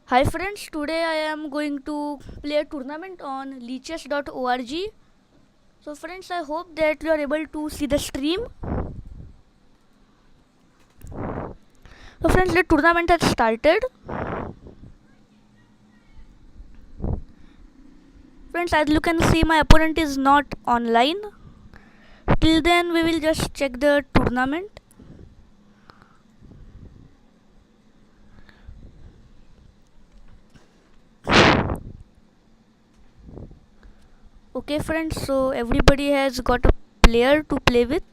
Hi friends, today I am going to play a tournament on leeches.org. So friends, I hope that you are able to see the stream. So friends, the tournament has started. Friends, as you can see, my opponent is not online. Till then, we will just check the tournament. Okay friends, so everybody has got a player to play with.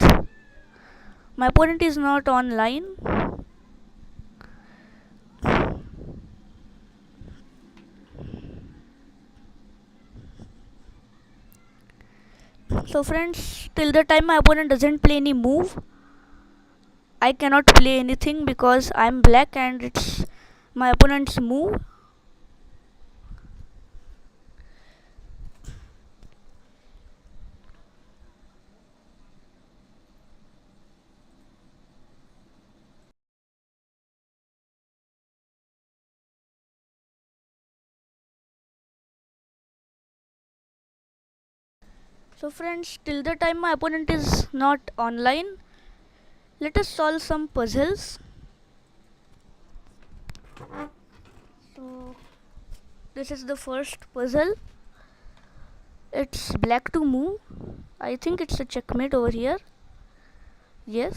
My opponent is not online. So friends, till the time my opponent doesn't play any move, I cannot play anything because I'm black and it's my opponent's move. So friends, till the time my opponent is not online, let us solve some puzzles. So this is the first puzzle. It's black to move. I think it's a checkmate over here. Yes.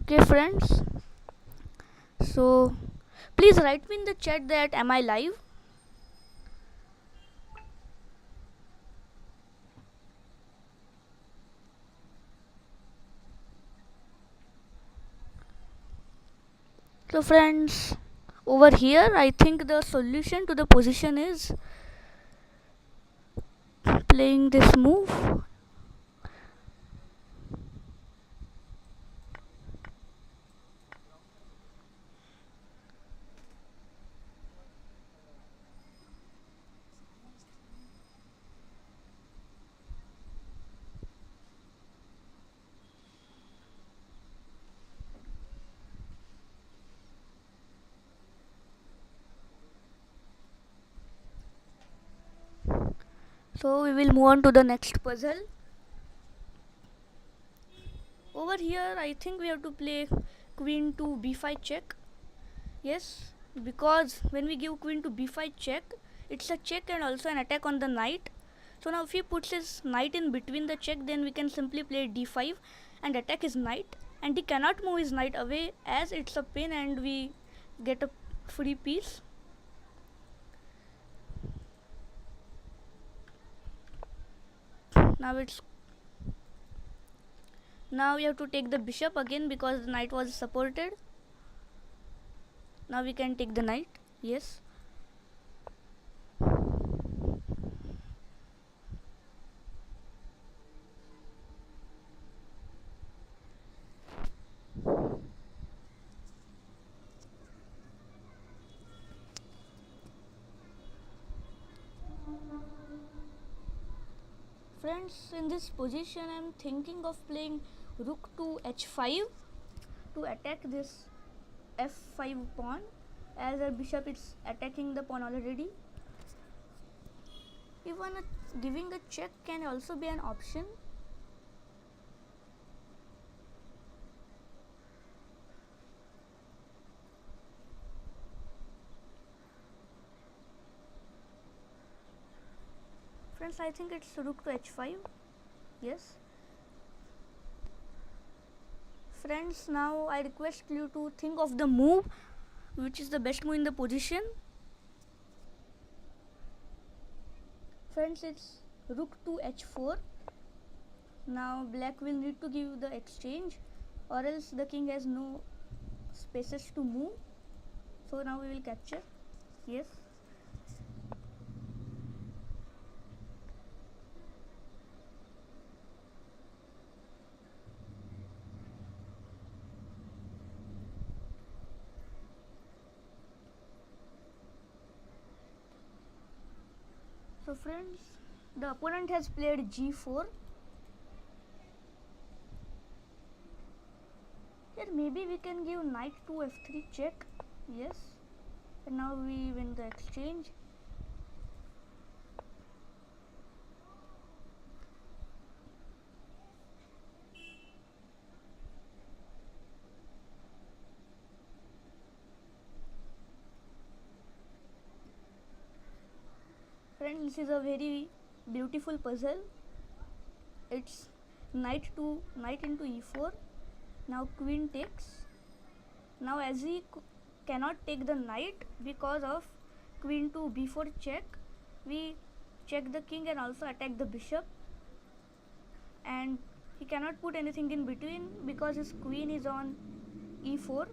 Okay friends. So please write me in the chat that am I live? So friends, over here I think the solution to the position is playing this move. So we will move on to the next puzzle. Over here I think we have to play queen to b5 check. Yes, because when we give queen to b5 check, it's a check and also an attack on the knight. So now if he puts his knight in between the check, then we can simply play d5 and attack his knight, and he cannot move his knight away as it's a pin and we get a free piece. Now it's now we have to take the bishop again because the knight was supported. Now we can take the knight. Yes. Friends, in this position I am thinking of playing rook to h5 to attack this f5 pawn, as our bishop is attacking the pawn already. Even giving a check can also be an option. Friends, I think it's rook to h5. Yes. Friends, now I request you to think of the move which is the best move in the position. Friends, it's rook to h4. Now black will need to give the exchange or else the king has no spaces to move. So now we will capture. Yes. So friends, the opponent has played g4. Here maybe we can give knight to f3 check. Yes, and now we win the exchange. Friends, this is a very beautiful puzzle. It's knight into e4. Now queen takes. Now as he cannot take the knight because of queen to b4 check, we check the king and also attack the bishop, and he cannot put anything in between because his queen is on e4.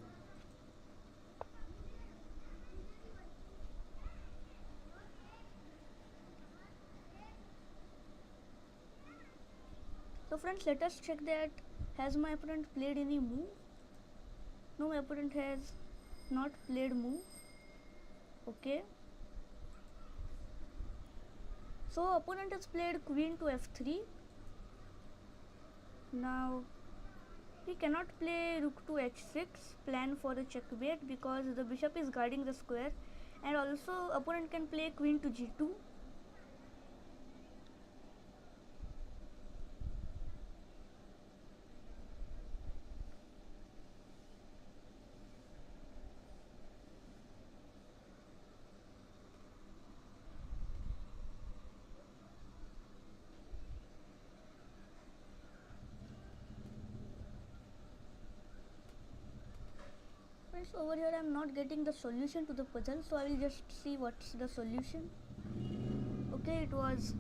So friends, let us check that has my opponent played any move. No, my opponent has not played move. Okay, so opponent has played queen to f3. Now he cannot play rook to h6, plan for a checkmate because the bishop is guarding the square, and also opponent can play queen to g2. Friends, over here I am not getting the solution to the puzzle, so I will just see what's the solution. Okay, it was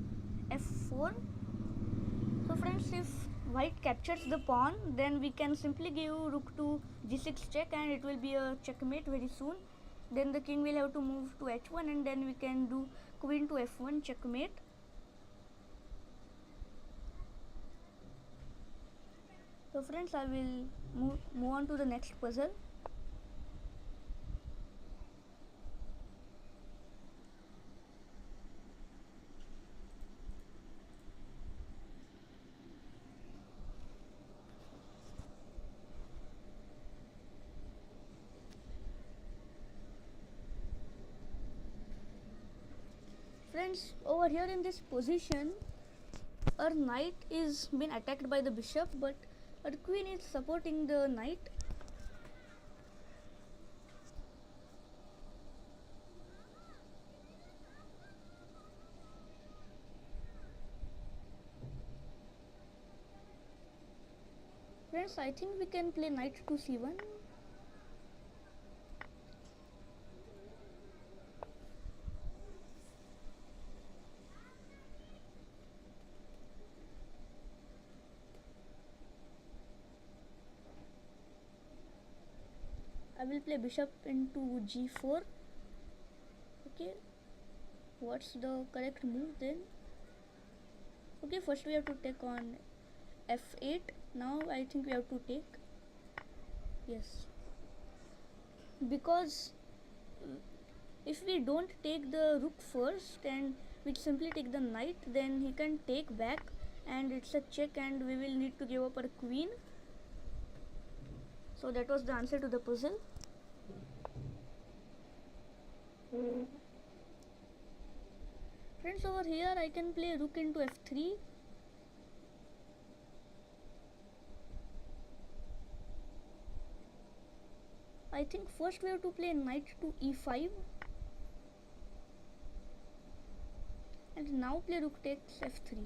f4. So friends, if white captures the pawn, then we can simply give rook to g6 check and it will be a checkmate very soon. Then the king will have to move to h1 and then we can do queen to f1 checkmate. So friends, I will move on to the next puzzle. Friends, over here in this position, our knight is being attacked by the bishop, but our queen is supporting the knight. Friends, I think we can play knight to c1. I will play bishop into g4. Okay, what's the correct move then? Okay, first we have to take on f8. Now I think we have to take. Yes, because if we don't take the rook first and we simply take the knight, then he can take back and it's a check and we will need to give up our queen. So that was the answer to the puzzle. Friends, over here I can play rook into f3. I think first we have to play knight to e5 and now play rook takes f3.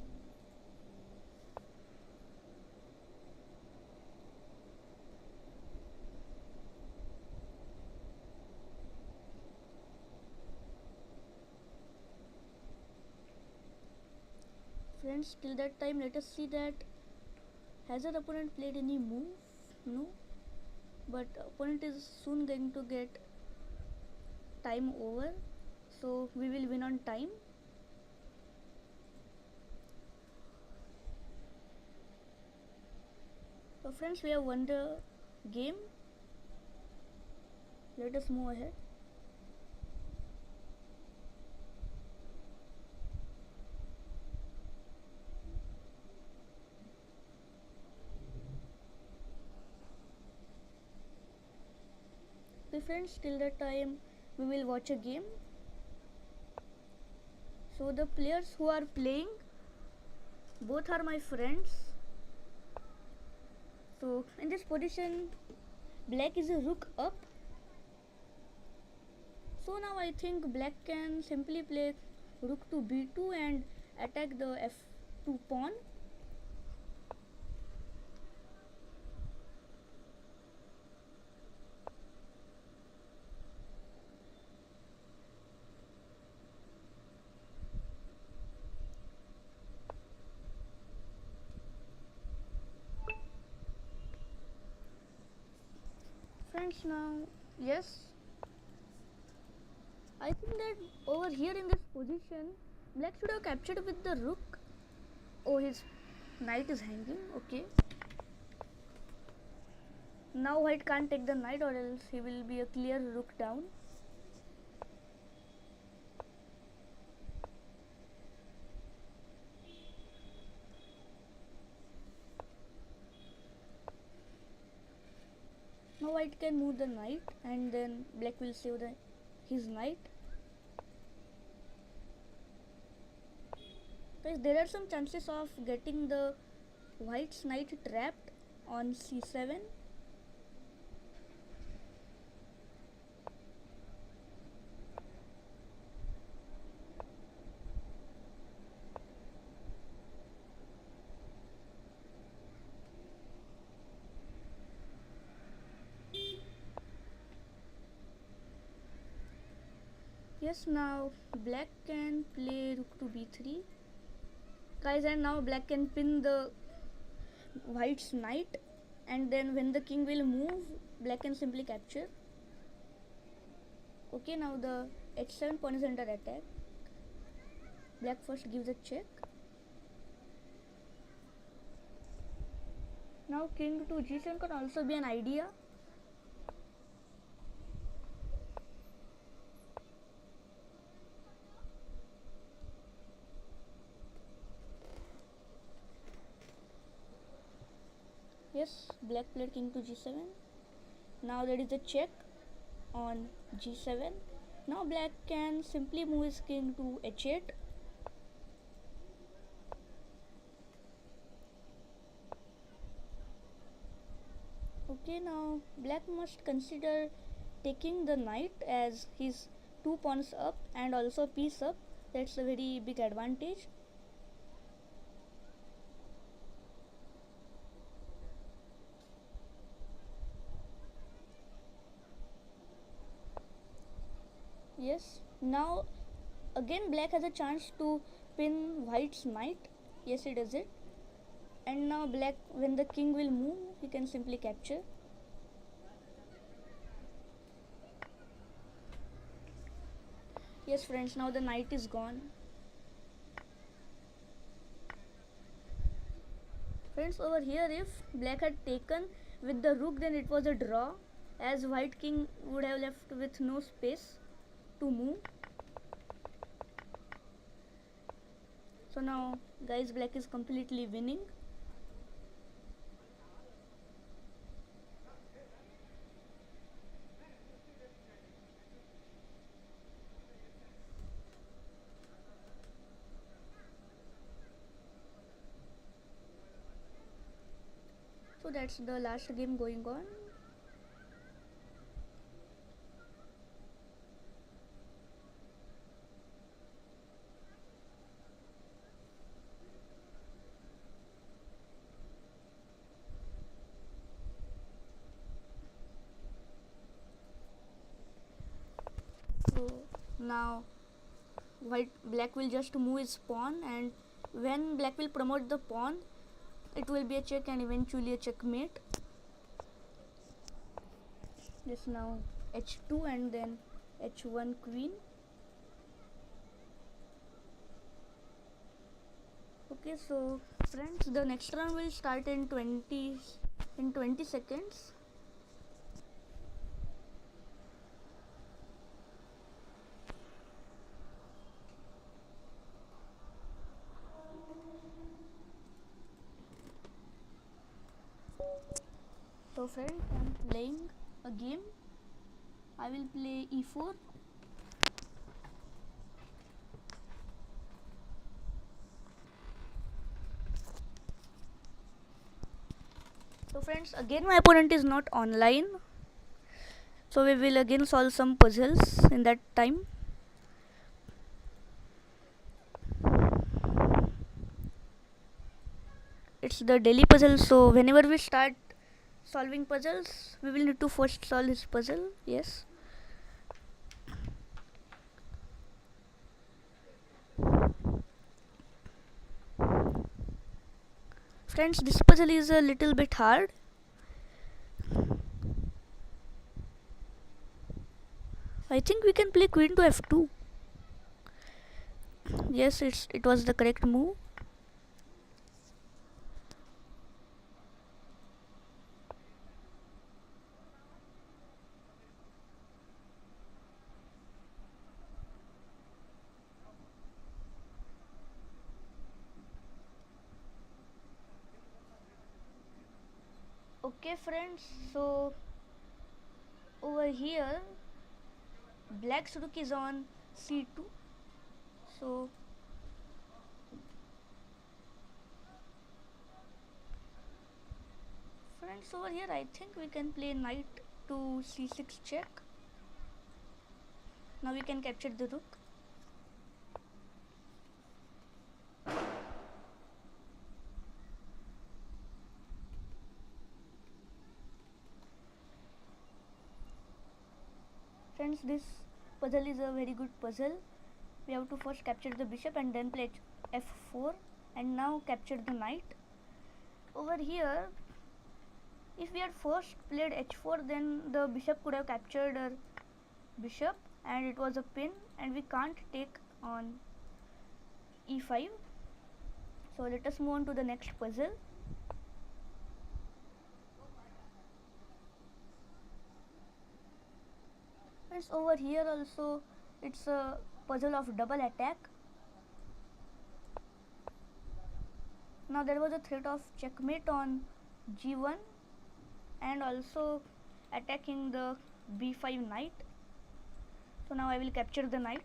Friends, till that time let us see that has our opponent played any move? No, but opponent is soon going to get time over, so we will win on time. So friends, we have won the game. Let us move ahead. friends, till that time we will watch a game. So the players who are playing, both are my friends. So in this position, black is a rook up. So now I think black can simply play rook to b2 and attack the f2 pawn. Friends, now, yes, I think that over here in this position, black should have captured with the rook. Oh, his knight is hanging. Okay. Now white can't take the knight, or else he will be a clear rook down. Now white can move the knight, and then black will save his knight. Guys, there are some chances of getting the white's knight trapped on c7. Yes, now black can play rook to b3. Guys, and now black can pin the white's knight, and then when the king will move, black can simply capture. Okay, now the h7 pawn is under attack. Black first gives a check. Now king to g7 could also be an idea. Yes, black played king to g7. Now there is a check on g7. Now black can simply move his king to h8. Okay, now black must consider taking the knight as his 2 pawns up and also piece up. That's a very big advantage. Yes, now again black has a chance to pin white's knight. Yes, he does it. And now black, when the king will move, he can simply capture. Yes friends, now the knight is gone. Friends, over here if black had taken with the rook, then it was a draw, as white king would have left with no space to move. So now guys, black is completely winning. So that's the last game going on. So now black will just move his pawn, and when black will promote the pawn, it will be a check and eventually a checkmate. Just now h2 and then h1 queen. Okay, so friends, the next round will start in 20 seconds. So friends, I'm playing a game. I will play e4. So friends, again my opponent is not online, so we will again solve some puzzles in that time. It's the daily puzzle, so whenever we start solving puzzles, we will need to first solve this puzzle. Yes. Friends, this puzzle is a little bit hard. I think we can play queen to f2. Yes, it was the correct move. Okay friends, so over here black's rook is on c2. So friends, over here I think we can play knight to c6 check. Now we can capture the rook. Friends, this puzzle is a very good puzzle. We have to first capture the bishop and then play f4 and now capture the knight. Over here, if we had first played h4, then the bishop could have captured our bishop and it was a pin, and we can't take on e5. So let us move on to the next puzzle. Friends, over here also it's a puzzle of double attack. Now there was a threat of checkmate on g1 and also attacking the b5 knight. So now I will capture the knight.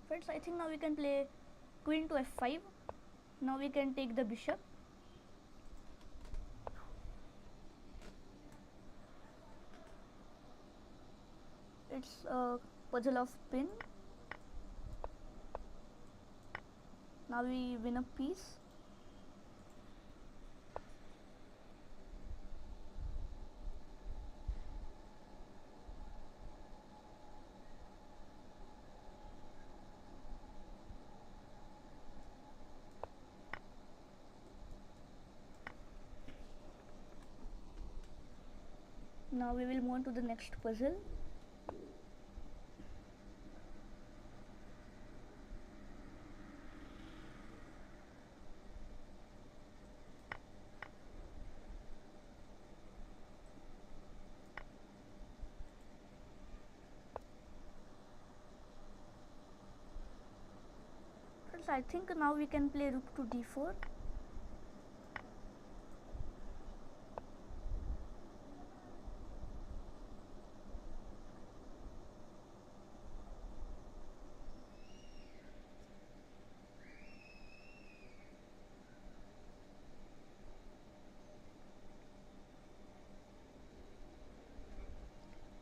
Friends, I think now we can play queen to f5. Now we can take the bishop. It's a puzzle of pin. Now we win a piece. Now we will move on to the next puzzle. Friends, I think now we can play rook to d4.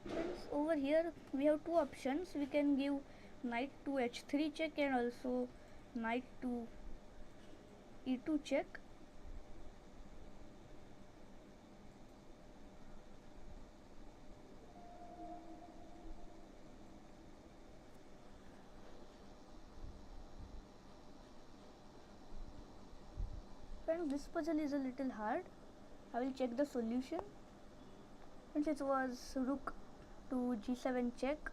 Friends, over here we have two options. We can give knight to h3 check and also knight to e2 check. Friends, this puzzle is a little hard. I will check the solution. Since it was rook to g7 check.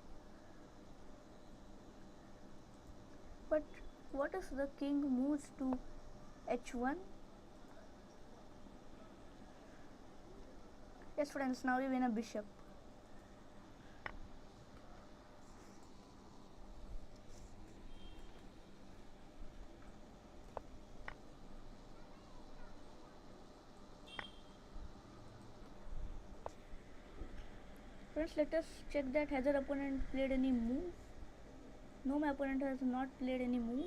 what if the king moves to h1? Yes friends, now we win a bishop. Friends, let us check that has our opponent played any move. No, my opponent has not played any move.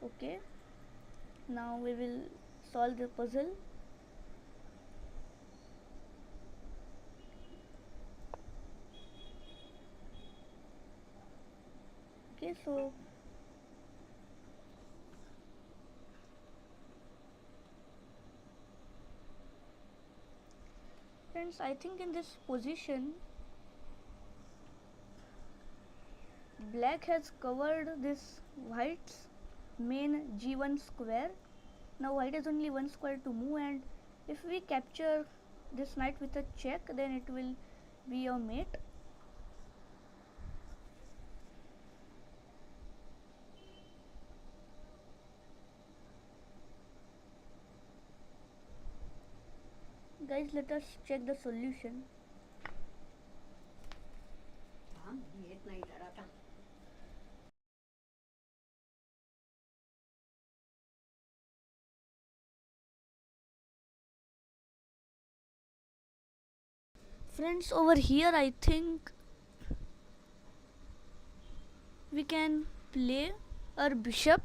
Okay, now we will solve the puzzle. Okay, so friends, I think in this position black has covered this white's main g1 square. Now white has only one square to move, and if we capture this knight with a check, then it will be a mate. Guys, let us check the solution. Friends, over here I think we can play our bishop.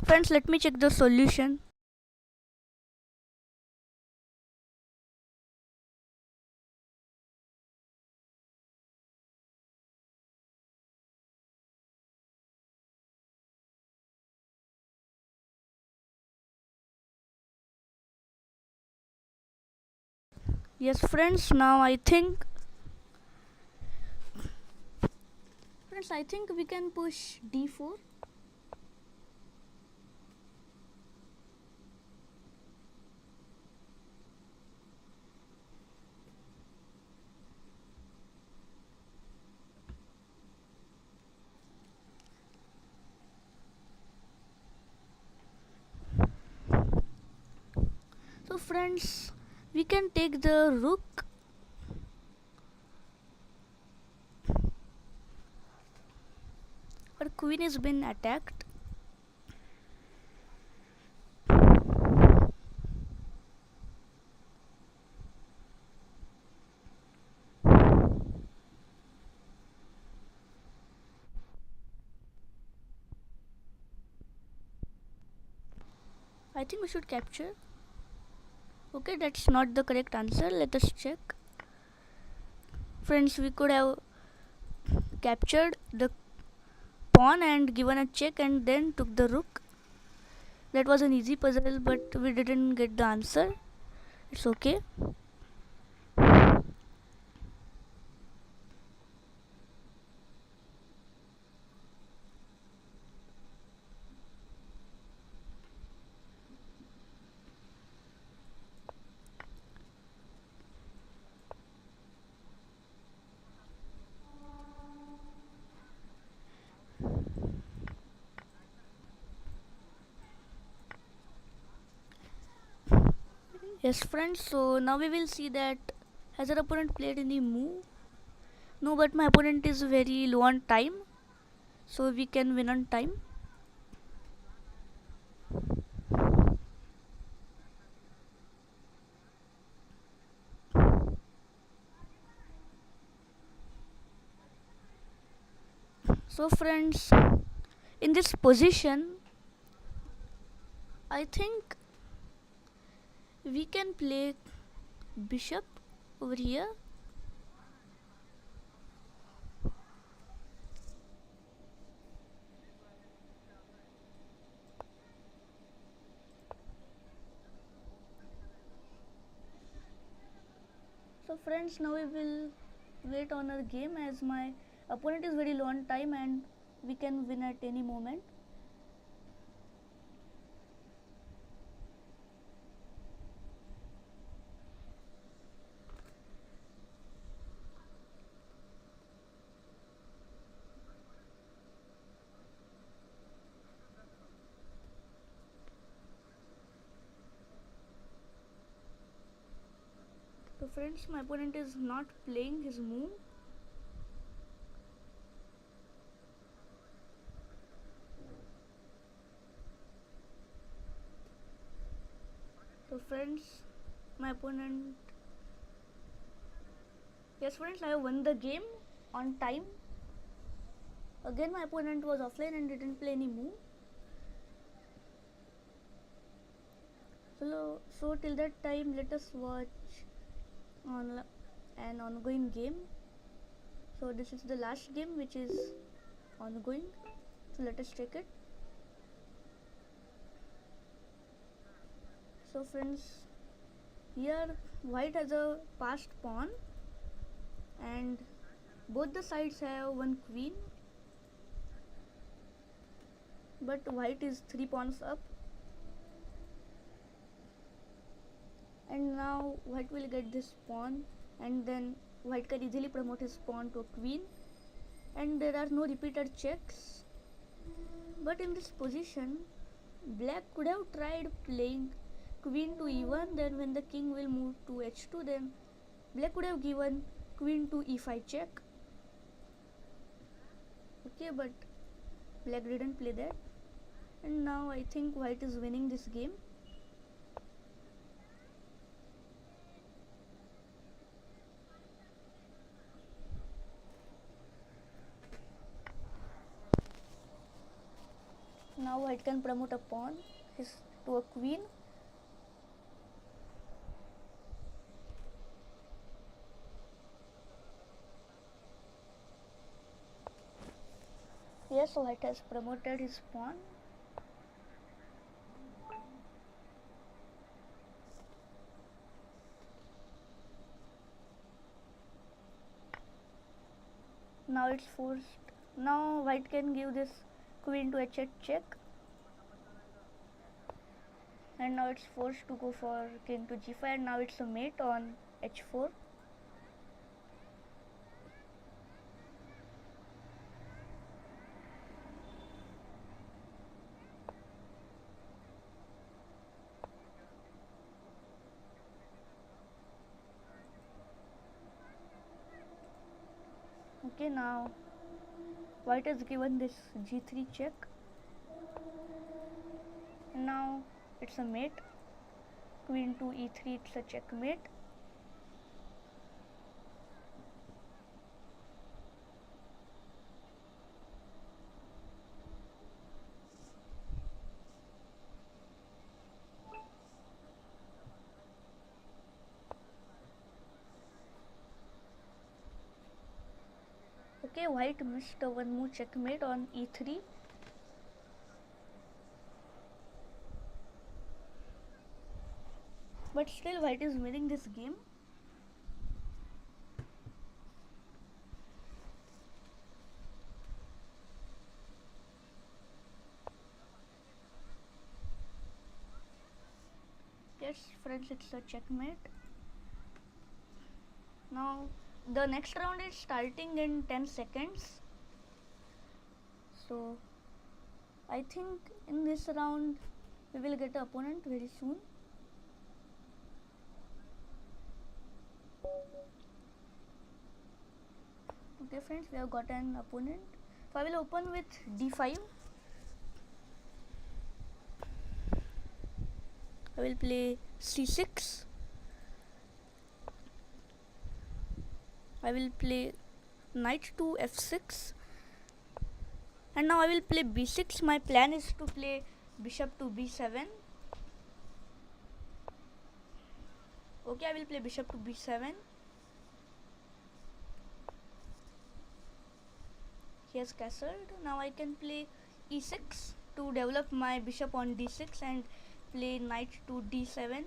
Friends, let me check the solution. Yes friends, now I think we can push d4. So friends, we can take the rook. Our queen has been attacked. I think we should capture. Okay, that's not the correct answer. Let us check. Friends, we could have captured the pawn and given a check and then took the rook. That was an easy puzzle, but we didn't get the answer. It's okay. Yes friends, so now we will see that has our opponent played any move? No, but my opponent is very low on time, so we can win on time. So friends, in this position I think we can play bishop over here. So friends, now we will wait on our game as my opponent is very low on time and we can win at any moment. friends, my opponent is not playing his move. So friends, my opponent, yes friends, I have won the game on time. Again my opponent was offline and didn't play any move. So till that time, let us watch on an ongoing game. So this is the last game which is ongoing. So let us check it. So friends, here white has a passed pawn and both the sides have one queen, but white is 3 pawns up, and now white will get this pawn, and then white can easily promote his pawn to a queen, and there are no repeated checks. But in this position, black could have tried playing queen to e1, then when the king will move to h2, then black could have given queen to e5 check. Okay, but black didn't play that, and now I think white is winning this game. Now white can promote a pawn to a queen. Yes, white has promoted his pawn. Now it's forced. Now white can give this queen to h8 check. And now it's forced to go for king to g5, and now it's a mate on h4. Okay, now white has given this g3 check, and now it's a mate. Queen to e3, it's a checkmate. Okay, white missed a one move checkmate on e3. But still white is winning this game. Yes friends, it's a checkmate. Now the next round is starting in 10 seconds. So I think in this round we will get an opponent very soon. Okay friends, we have got an opponent. So I will open with d5. I will play c6. I will play knight to f6. And now I will play b6. My plan is to play bishop to b7. Okay, I will play bishop to b7. He has castled. Now I can play e6 to develop my bishop on d6 and play knight to d7.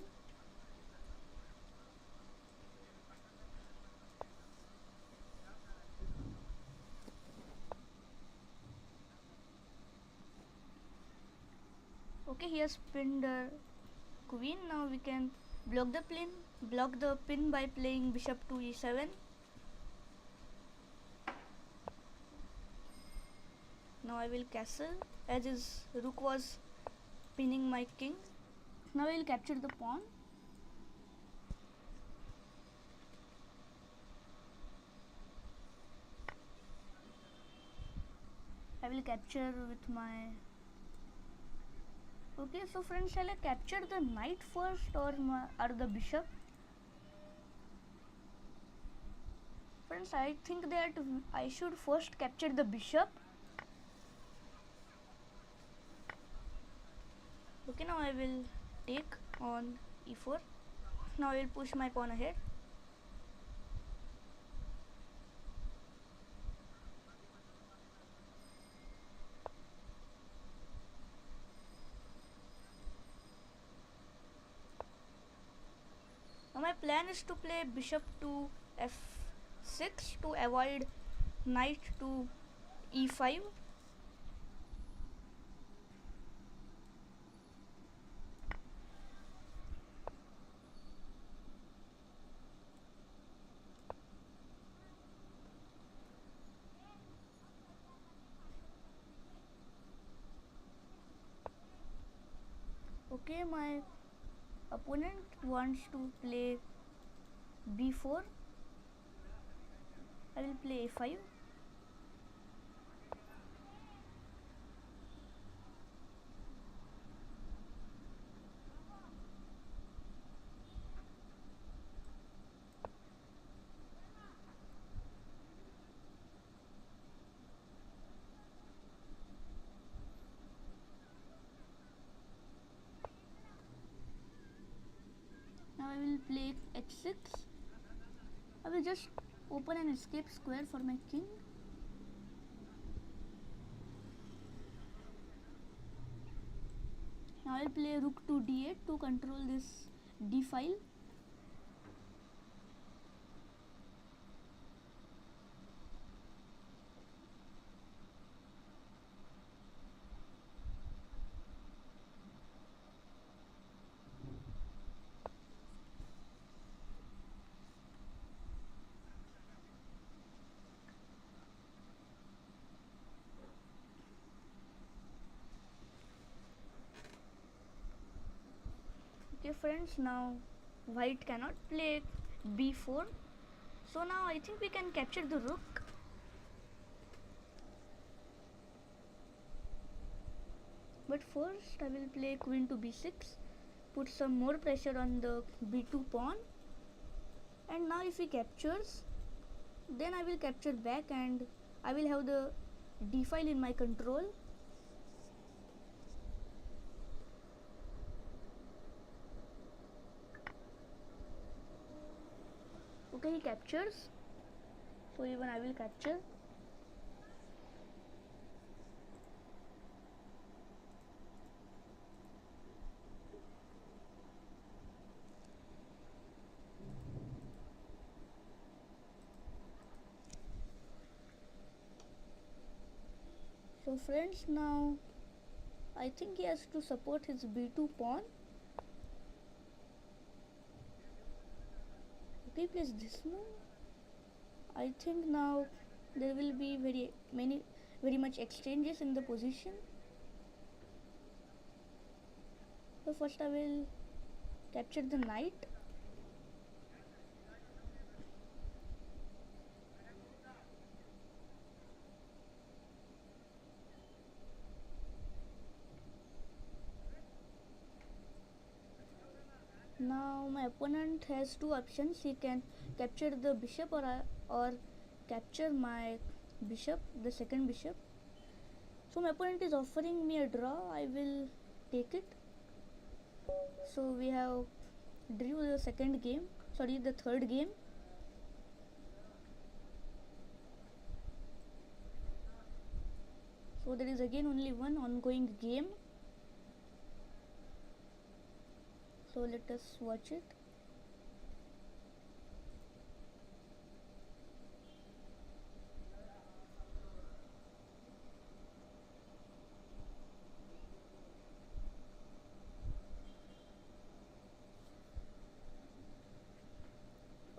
Okay, he has pinned the queen. Now we can block the pin by playing bishop to e7. Now I will castle as his rook was pinning my king. Now I will capture the pawn. will capture with my... Okay, so friends, shall I capture the knight first or the bishop? Friends, I think that I should first capture the bishop. Okay, now I will take on e4. Now I will push my pawn ahead. Now my plan is to play bishop to f6 to avoid knight to e5. Okay, my opponent wants to play b4. I will play a5. Now I will play h6. I will just open an escape square for my king. Now I will play rook to d8 to control this d file. Okay friends, now white cannot play b4, so now I think we can capture the rook. But first I will play queen to b6, put some more pressure on the b2 pawn, and now if he captures, then I will capture back and I will have the d file in my control. Okay, he captures, so even I will capture. So friends, now I think he has to support his b2 pawn. Okay, place this move. I think now there will be very much exchanges in the position. So first I will capture the knight. Now my opponent has two options. He can capture the bishop or capture my bishop, the second bishop. So my opponent is offering me a draw. I will take it. So we have drew the the third game. So there is again only one ongoing game. So let us watch it.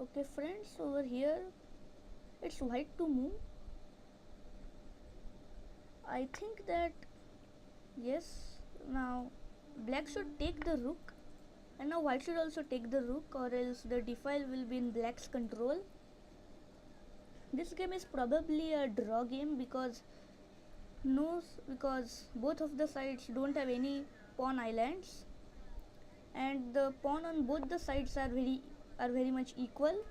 Okay friends, over here it's white to move. I think that yes, now black should take the rook, and now white should also take the rook, or else the d file will be in black's control. This game is probably a draw game because No, because both of the sides don't have any pawn islands, and the pawn on both the sides are very much equal.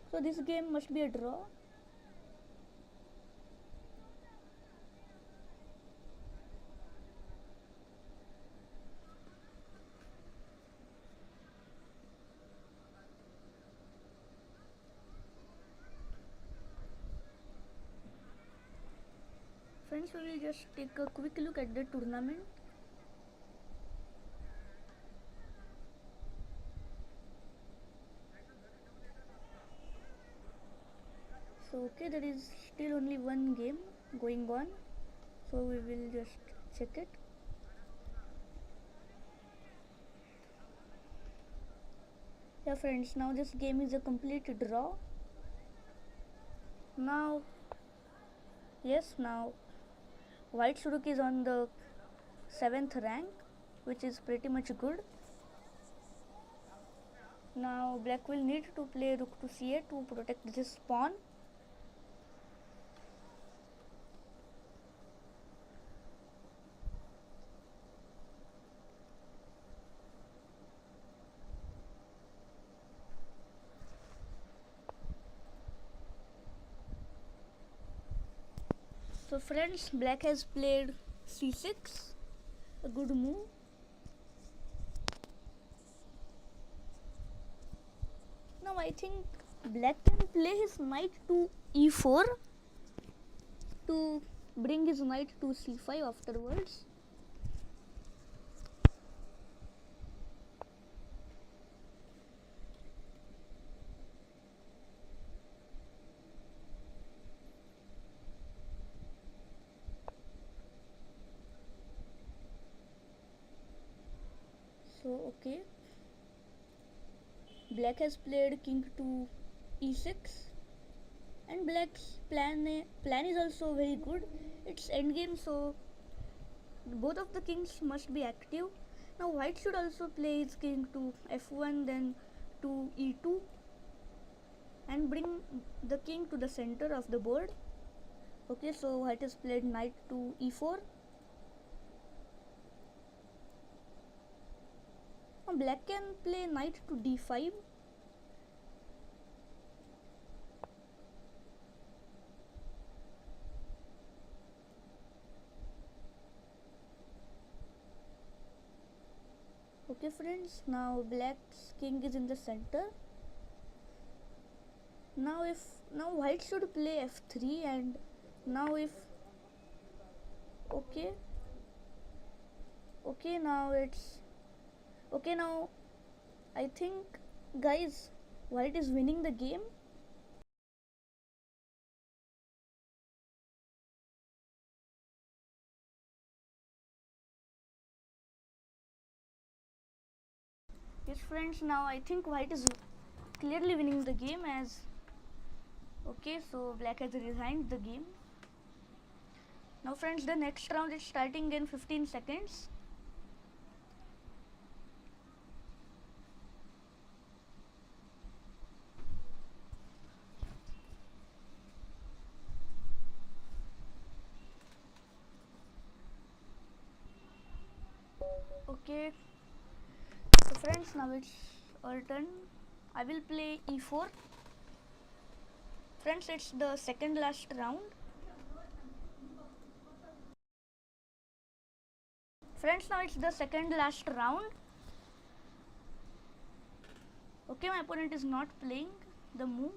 So this game must be a draw. Friends, we will just take a quick look at the tournament. So okay, there is still only one game going on, so we will just check it. Yeah friends, now this game is a complete draw. Now, yes, now White Suruk is on the 7th rank, which is pretty much good. Now Black will need to play Rook to C8 to protect this pawn. So friends, Black has played C6, a good move. Now I think Black can play his knight to E4 to bring his knight to C5 afterwards. So okay, Black has played king to E6, and Black's plan is also very good. It's endgame, so both of the kings must be active. Now White should also play his king to F1, then to E2, and bring the king to the center of the board. Okay, so White has played knight to E4. Now Black can play knight to D5. Okay friends, now Black's king is in the center. Now White should play F3, and now if okay now it's okay. Now I think, guys, White is winning the game. Yes friends, now I think White is clearly winning the game, as okay, so Black has resigned the game. Now friends, the next round is starting in 15 seconds. Okay, so friends, now it's our turn. I will play E4. Friends, it's the second last round. Friends, now it's the second last round. Okay, my opponent is not playing the move.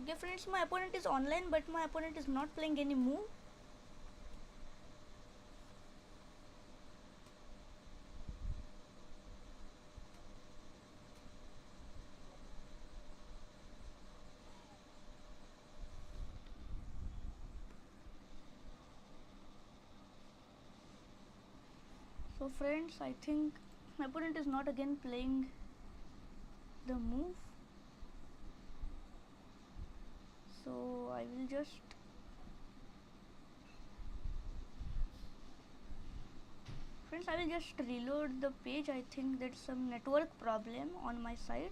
Okay friends, my opponent is online, but my opponent is not playing any move. So friends, I think my opponent is not again playing the move. So I will just friends, I will just reload the page. I think there's some network problem on my side.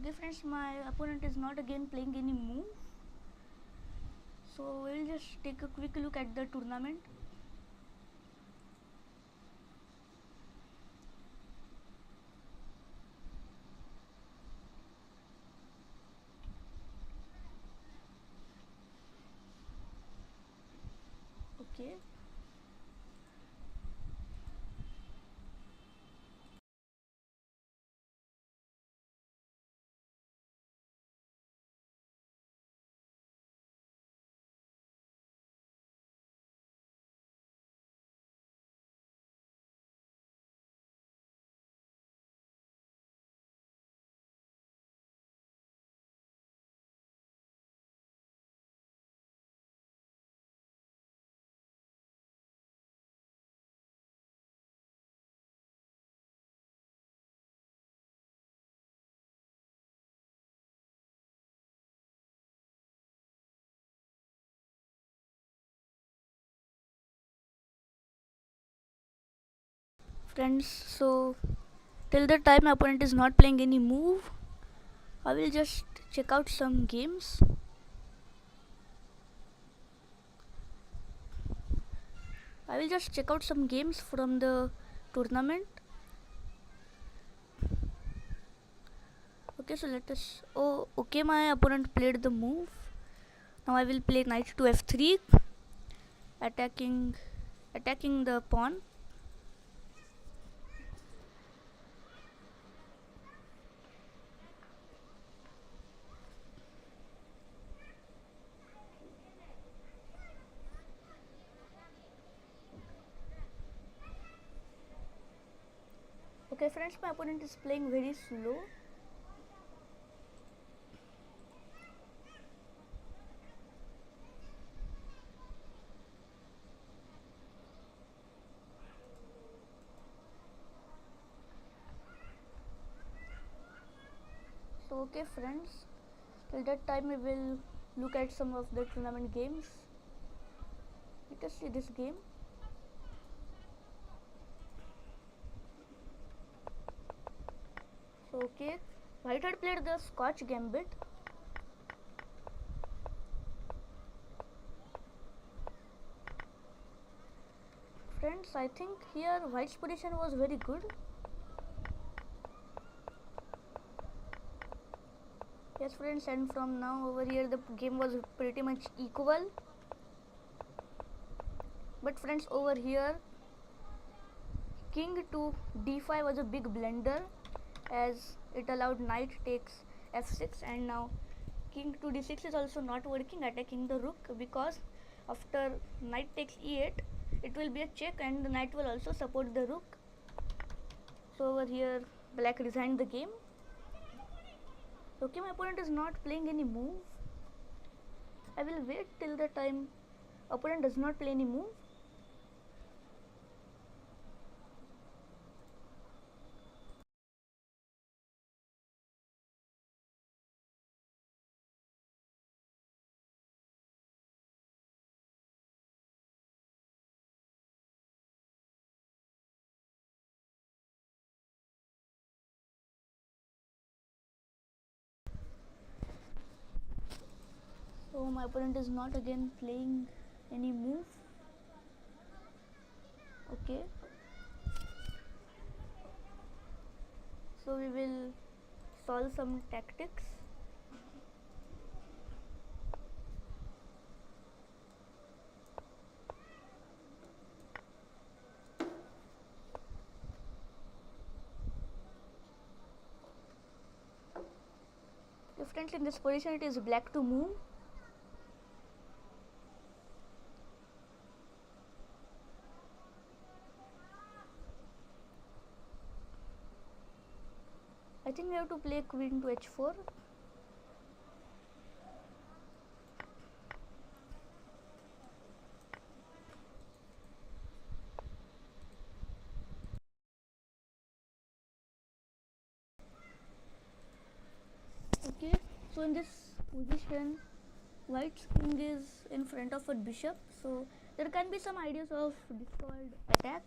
Okay friends, my opponent is not again playing any move. So we'll just take a quick look at the tournament. Okay. Friends, so till the time my opponent is not playing any move, I will just check out some games. I will just check out some games from the tournament. Okay, so let us. Oh, okay, my opponent played the move. Now I will play knight to f3, attacking the pawn. Okay, friends, my opponent is playing very slow. So okay friends, till that time we will look at some of the tournament games. Let us see this game. So okay, white had played the Scotch Gambit. Friends, I think here white's position was very good. Yes friends, and from now over here the game was pretty much equal. But friends, over here king to d5 was a big blunder, as it allowed knight takes f6, and now king to d6 is also not working, attacking the rook, because after knight takes e8 it will be a check and the knight will also support the rook. So over here black resigned the game. Okay, my opponent is not playing any move. I will wait till the time opponent does not play any move. So my opponent is not again playing any move. Okay, so we will solve some tactics. Friends, in this position it is black to move. I think we have to play queen to h4. So in this position, white's king is in front of a bishop, so there can be some ideas of default attack.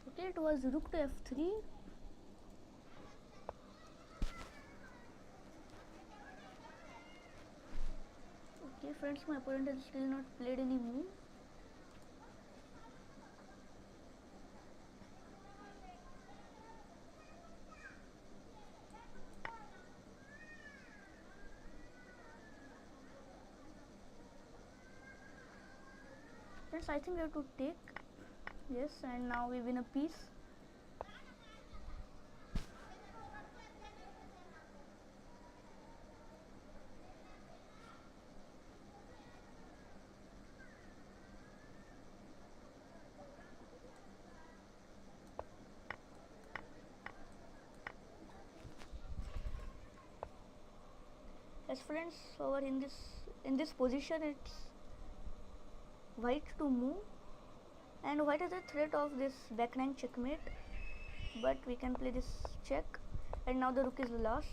Okay, it was rook to f3. Okay friends, my opponent has still not played any move. Friends, I think we have to take. Yes, and now we win a piece. Yes friends, over in this position, it's white to move, and white has a threat of this back nine checkmate, but we can play this check, and now the rook is lost.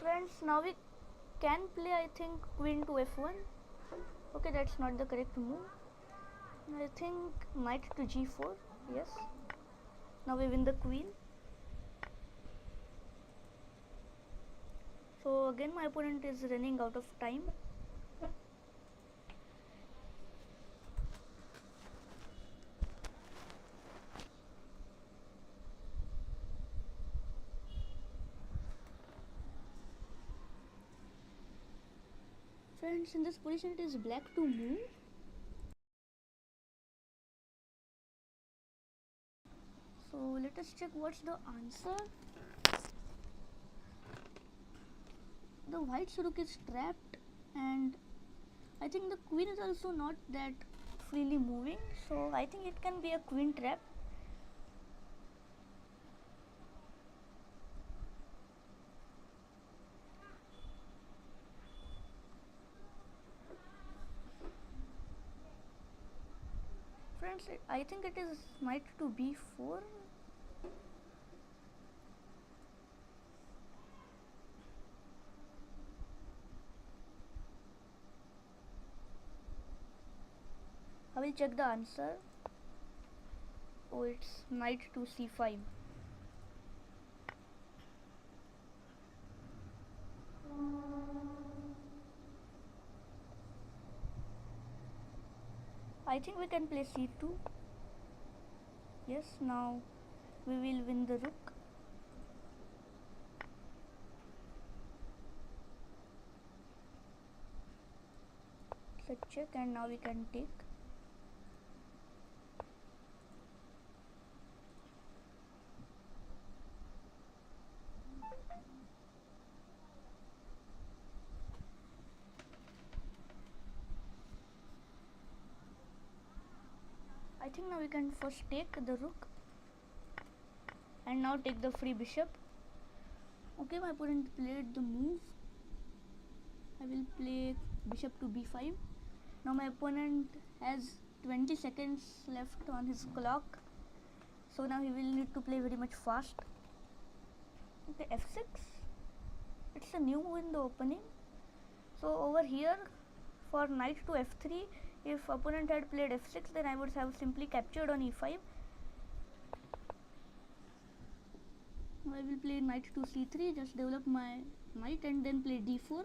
Friends, now we can play, I think, queen to f1. Okay, that's not the correct move. I think knight to g4. Yes, now we win the queen. So again my opponent is running out of time. Friends, in this position it is black to move. So let us check what's the answer. The white's rook is trapped, and I think the queen is also not that freely moving, so I think it can be a queen trap. Friends, I think it is knight to b4. I will check the answer. Oh, it's knight to c5. I think we can play c2. Yes, now we will win the rook. Let's check, and now we can take. I think now we can first take the rook, and now take the free bishop. Okay, my opponent played the move. I will play bishop to b5. Now my opponent has 20 seconds left on his clock, so now he will need to play very much fast. Okay, f6. It's a new move in the opening. So over here, for knight to f3, if opponent had played f6, then I would have simply captured on e5. I will play knight to c3, just develop my knight, and then play d4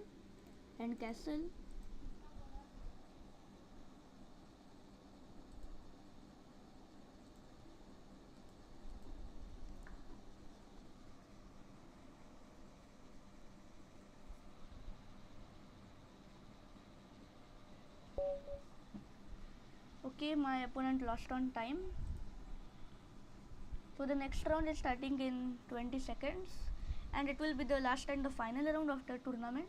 and castle. Okay, my opponent lost on time. So the next round is starting in 20 seconds and it will be the last and the final round of the tournament.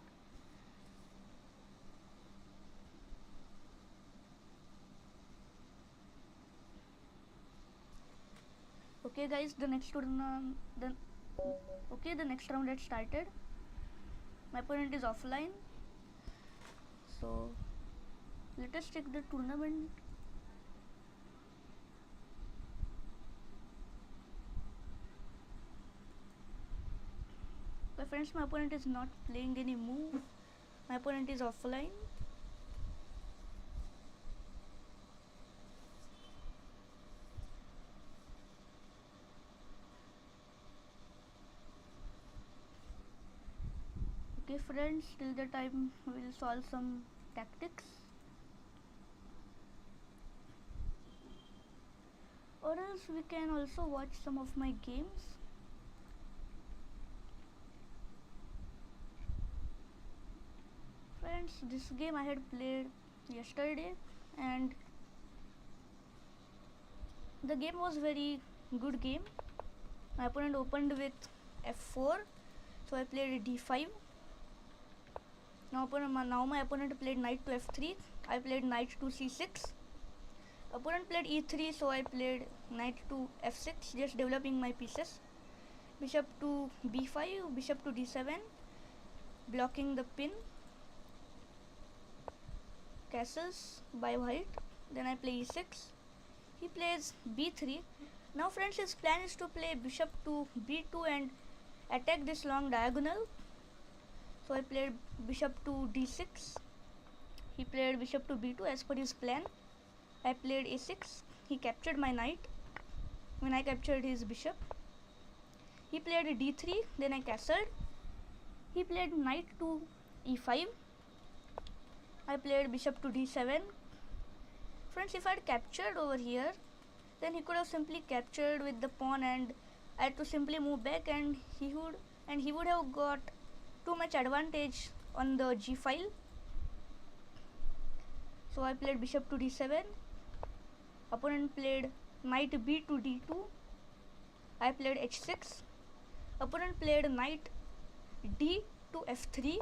Okay guys, the next round has started. My opponent is offline. So let us check the tournament. My friends, my opponent is not playing any move. My opponent is offline. Okay friends, till the time we will solve some tactics. Or else we can also watch some of my games. Friends, this game I had played yesterday and the game was very good game. My opponent opened with f4, so I played d5. Now my opponent played knight to f3. I played knight to c6. Opponent played e3, so I played knight to f6, just developing my pieces. Bishop to b5, bishop to d7, blocking the pin. Castles by white. Then I play e6. He plays b3. Now friends, his plan is to play bishop to b2 and attack this long diagonal. So I played bishop to d6. He played bishop to b2 as per his plan. I played a6. He captured my knight when I captured his bishop. He played d3, then I castled. He played knight to e5. I played bishop to d7. Friends, if I had captured over here, then he could have simply captured with the pawn and I had to simply move back and he would have got too much advantage on the g file. So I played bishop to d7. Opponent played knight b to d2. I played h6. Opponent played knight d to f3.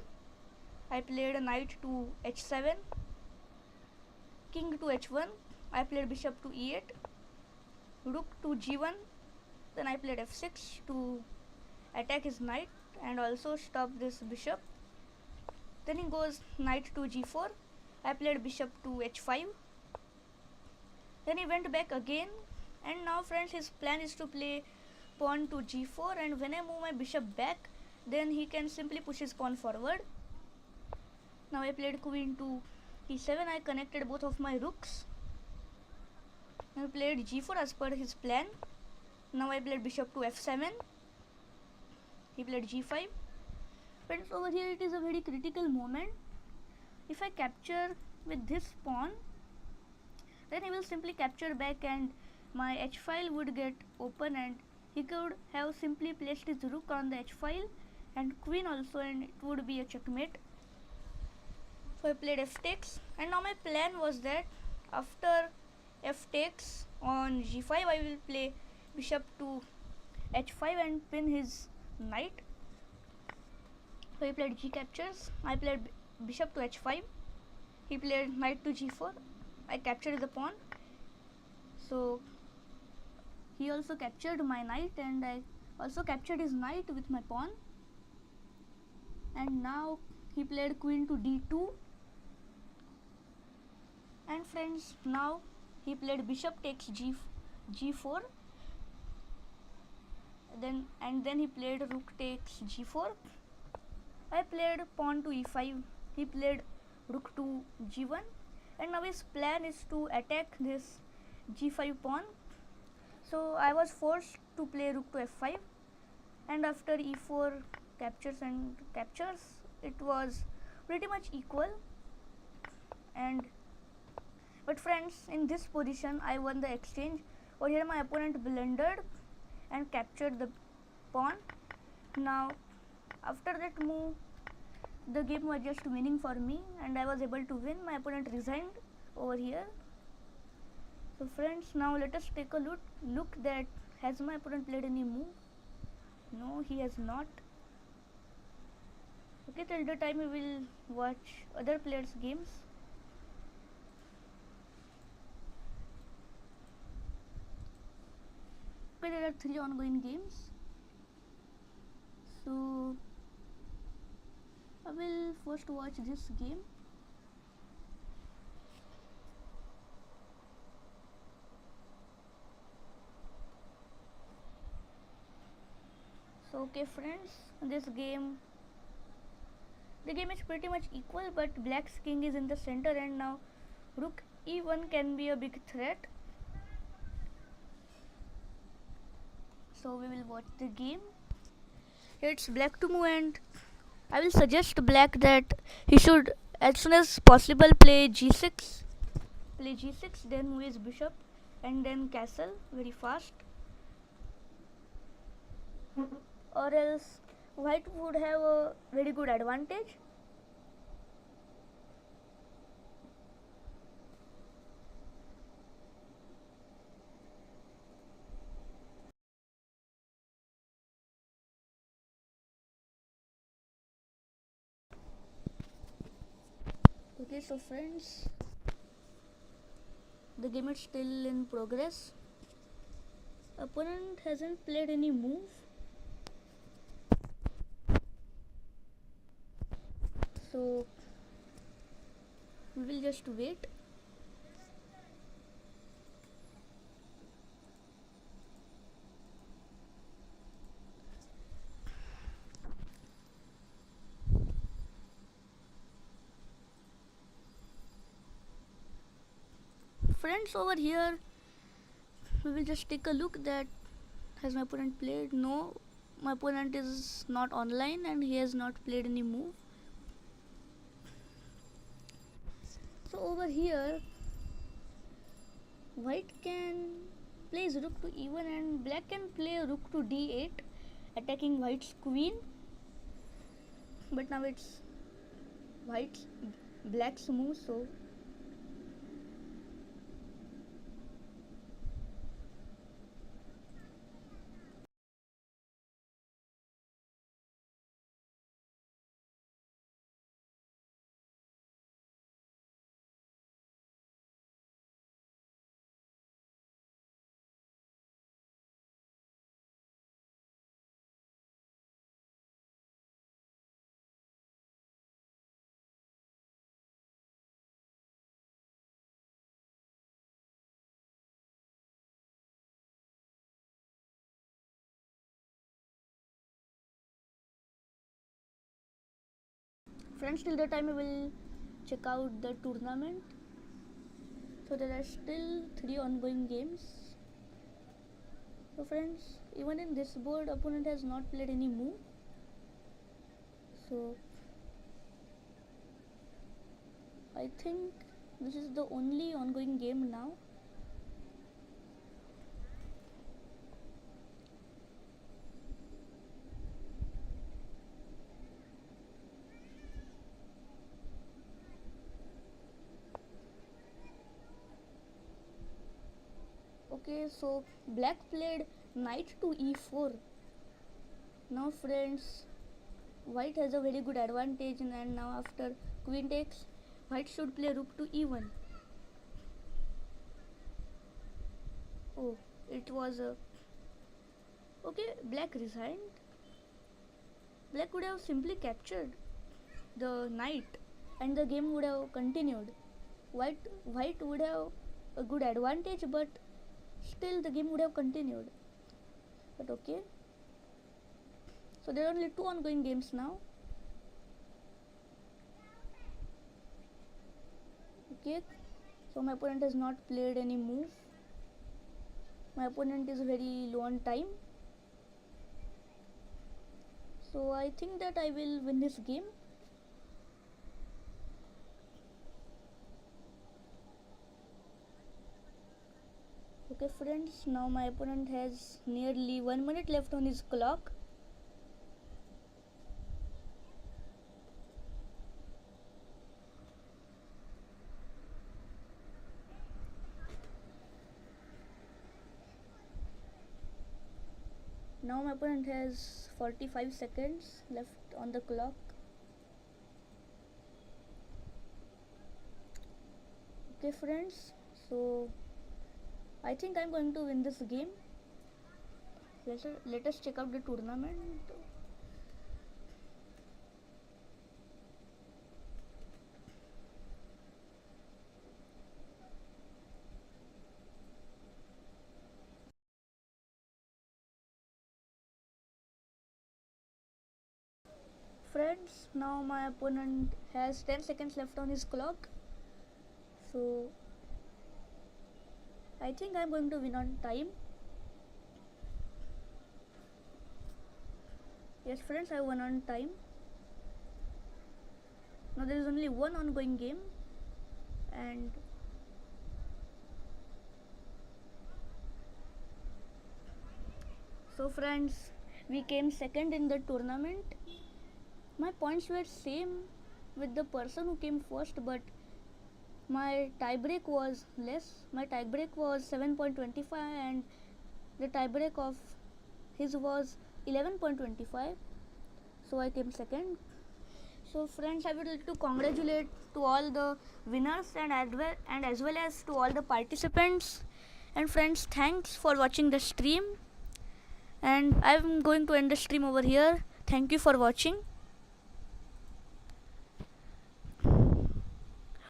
I played knight to h7. King to h1. I played bishop to e8. Rook to g1. Then I played f6 to attack his knight and also stop this bishop. Then he goes knight to g4. I played bishop to h5. Then he went back again, and now friends, his plan is to play pawn to g4, and when I move my bishop back, then he can simply push his pawn forward. Now I played queen to e7. I connected both of my rooks. I played g4 as per his plan. Now I played bishop to f7. He played g5. Friends, over here it is a very critical moment. If I capture with this pawn, then he will simply capture back and my h file would get open and he could have simply placed his rook on the h file and queen also, and it would be a checkmate. So I played f takes, and now my plan was that after f takes on g5 I will play bishop to h5 and pin his knight. So he played g captures. I played bishop to h5. He played knight to g4. I captured the pawn. So he also captured my knight and I also captured his knight with my pawn. And now he played queen to d2. And friends, now he played bishop takes g4. Then he played rook takes g4. I played pawn to e5. He played rook to g1. And now his plan is to attack this g5 pawn. So I was forced to play rook to f5. And after e4 captures and captures, it was pretty much equal. But friends, in this position I won the exchange. Over here my opponent blundered and captured the pawn. Now after that move, the game was just winning for me and I was able to win. My opponent resigned over here. So friends, now let us take a look that has my opponent played any move? No, he has not. Okay, till the time we will watch other players' games. Okay, there are 3 ongoing games. So I will first watch this game. So okay friends, this game, the game is pretty much equal, but black's king is in the center, and now rook e1 can be a big threat. So we will watch the game. It's black to move, and I will suggest black that he should as soon as possible play g6, then move his bishop and then castle very fast, or else white would have a very good advantage. Okay, so friends, the game is still in progress. Opponent hasn't played any move, so we will just wait. Friends, over here we will just take a look that has my opponent played. No, my opponent is not online and he has not played any move. So over here white can play rook to e1 and black can play rook to d8, attacking white's queen. But now it's white's black's move, so friends, till the time we will check out the tournament. So there are still 3 ongoing games. So friends, even in this board opponent has not played any move. So I think this is the only ongoing game now. Okay, so black played knight to e4. Now friends, white has a very good advantage, and now after queen takes, white should play rook to e1. Oh, it was a okay. Black resigned. Black would have simply captured the knight, and the game would have continued. White would have a good advantage, but still the game would have continued. But okay. So there are only 2 ongoing games now. Okay. So my opponent has not played any move. My opponent is very low on time. So I think that I will win this game. Okay friends, now my opponent has nearly 1 minute left on his clock. Now my opponent has 45 seconds left on the clock. Okay friends, so I think I'm going to win this game. Let us check out the tournament. Friends, now my opponent has 10 seconds left on his clock. So I think I'm going to win on time. Yes friends, I won on time. Now there is only one ongoing game, and so friends, we came second in the tournament. My points were same with the person who came first, but my tiebreak was less. My tiebreak was 7.25 and the tiebreak of his was 11.25, so I came second. So friends, I would like to congratulate to all the winners and as well as to all the participants. And friends, thanks for watching the stream, and I'm going to end the stream over here. Thank you for watching.